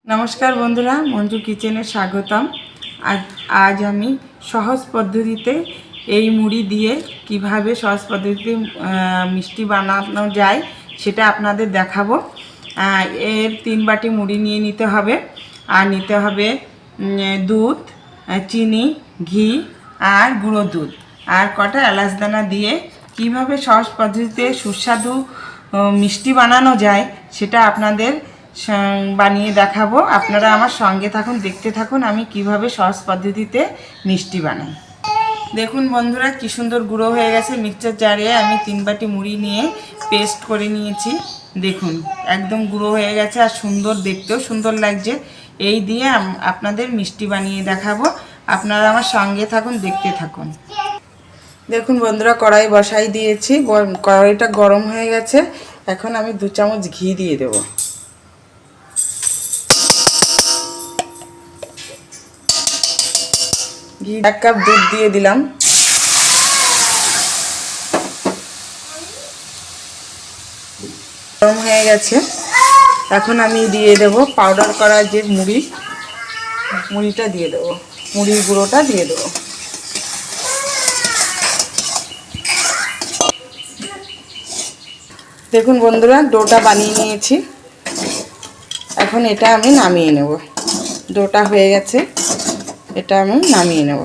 नमस्कार बंधुरा मंजू किचेने स्वागतम। आज आमी सहज पद्धतिते এই মুড়ি দিয়ে কিভাবে সহজ পদ্ধতিতে মিষ্টি বানানো যায় সেটা আপনাদের দেখাবো। এর 3 বাটি মুড়ি নিয়ে নিতে হবে আর নিতে হবে দুধ, চিনি, ঘি আর গুঁড়ো দুধ আর কটা এলাচ দানা দিয়ে কিভাবে সহজ পদ্ধতিতে সুস্বাদু মিষ্টি বানানো যায় সেটা আপনাদের বানিয়ে দেখাবো। আপনারা আমার সঙ্গে থাকুন, দেখতে থাকুন আমি কিভাবে সহজ পদ্ধতিতে মিষ্টি বানাই। দেখুন বন্ধুরা কি সুন্দর গুঁড়ো হয়ে গেছে। মিক্সচার জারে আমি 3 বাটি মুড়ি নিয়ে পেস্ট করে নিয়েছি। দেখুন একদম গুঁড়ো হয়ে গেছে আর সুন্দর, দেখতেও সুন্দর লাগছে। এই দিয়ে আপনাদের মিষ্টি বানিয়ে দেখাবো। আপনারা আমার সঙ্গে থাকুন, দেখতে থাকুন। দেখুন বন্ধুরা কড়াই বসাই দিয়েছি, কড়াইটা গরম হয়ে গেছে। এখন আমি 2 চামচ ঘি দিয়ে দেবো। ঘি 1 কাপ দুধ দিয়ে দিলাম। গরম হয়ে গেছে, এখন আমি দিয়ে দেব পাউডার করা যে মুড়িটা দিয়ে দেবো, মুড়ির গুঁড়োটা দিয়ে দেবো। দেখুন বন্ধুরা ডোটা বানিয়ে নিয়েছি, এখন এটা আমি নামিয়ে নেব। ডোটা হয়ে গেছে, এটা আমি নামিয়ে নেব।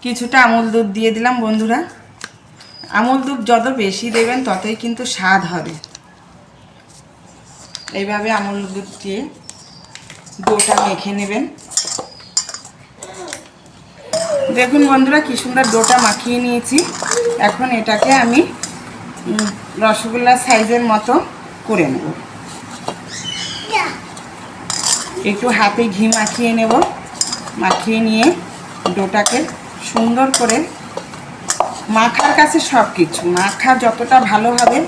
কিছুটা আমুল দুধ দিয়ে দিলাম বন্ধুরা। আমুল দুধ যত বেশি দেবেন ততই কিন্তু স্বাদ হবে। এইভাবে আমুল দুধ দিয়ে ডোটা মেখে নেবেন। দেখুন বন্ধুরা কি সুন্দর ডোটা মাখিয়ে নিয়েছি। এখন এটাকে আমি রসগোল্লা সাইজের মতো করে নেব। একটু হাতে ঘি মাখিয়ে নেব। মাখিয়ে নিয়ে ডোটাকে সুন্দর করে মাখার কাছে সব কিছু, মাখা যতটা ভালো হবে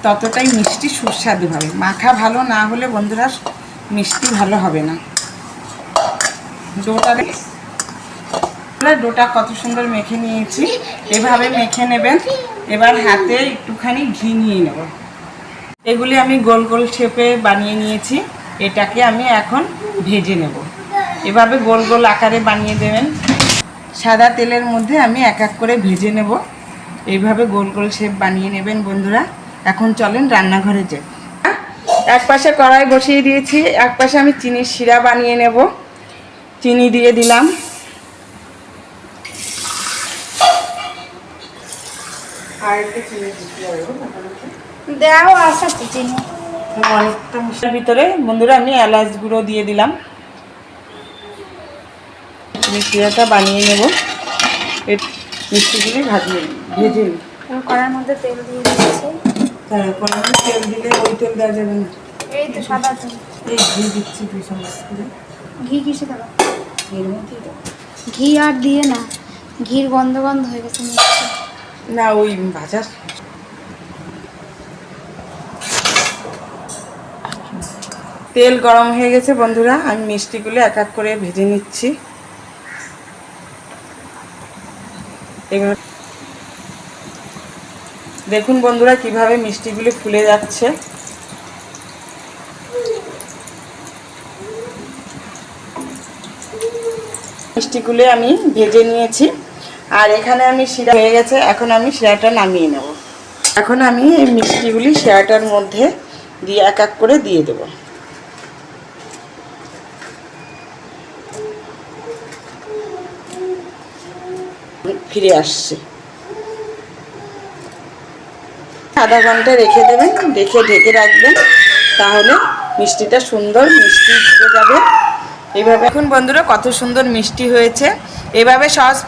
ততটাই মিষ্টি সুস্বাদু হবে। মাখা ভালো না হলে বন্ধুরা মিষ্টি ভালো হবে না। ডোটা কত সুন্দর মেখে নিয়েছি, এভাবে মেখে নেবেন। এবার হাতে একটুখানি ঘি নিয়ে নেব। এগুলি আমি গোল গোল শেপে বানিয়ে নিয়েছি। এটাকে আমি এখন ভেজে নেব। এভাবে গোল গোল আকারে বানিয়ে দেবেন। সাদা তেলের মধ্যে আমি এক এক করে ভেজে নেব। এইভাবে গোল গোল শেপ বানিয়ে নেবেন বন্ধুরা। এখন চলেন রান্নাঘরে যাই। এক পাশে কড়াই বসিয়ে দিয়েছি, এক পাশে আমি চিনির শিরা বানিয়ে নেব। চিনি দিয়ে দিলাম। আর একটু চিনি দিতে হবে, দাও আসা চিনি অনেকটা মিষ্টির ভিতরে বন্ধুরা আমি এলাচ গুঁড়ো দিয়ে দিলাম। মিষ্টিটা বানিয়ে নেব। মিষ্টিগুলি ভেজে নিই। কড়ার মধ্যে তেল দিয়ে দিয়েছি। হ্যাঁ, কড়ার তেল দিলে ওই তেল দেওয়া যাবে না। এই তো সাদা তেল। এই ঘি দিচ্ছি 2 চামচ করে। ঘি কিসে দেবো? এর মধ্যেই দাও। ঘি আর দিয়ে না, ঘির গন্ধ গন্ধ হয়ে গেছে মিষ্টি। না ওই ভাজার তেল গরম হয়ে গেছে বন্ধুরা। আমি মিষ্টিগুলো এক এক করে ভেজে নিচ্ছি। এগুলো দেখুন বন্ধুরা কিভাবে মিষ্টিগুলো ফুলে যাচ্ছে। মিষ্টিগুলো আমি ভেজে নিয়েছি আর এখানে আমি শিরা হয়ে গেছে। এখন আমি শিরাটা নামিয়ে নেব। এখন আমি এই মিষ্টিগুলি শিরাটার মধ্যে দিয়ে এক এক করে দিয়ে দেব। ফিরে আসছে। আধা ঘন্টা রেখে দেবেন, রেখে ঢেকে রাখবেন, তাহলে মিষ্টিটা সুন্দর মিষ্টি হয়ে যাবে। এইভাবে এখন বন্ধুরা কত সুন্দর মিষ্টি হয়েছে। এভাবে সহজ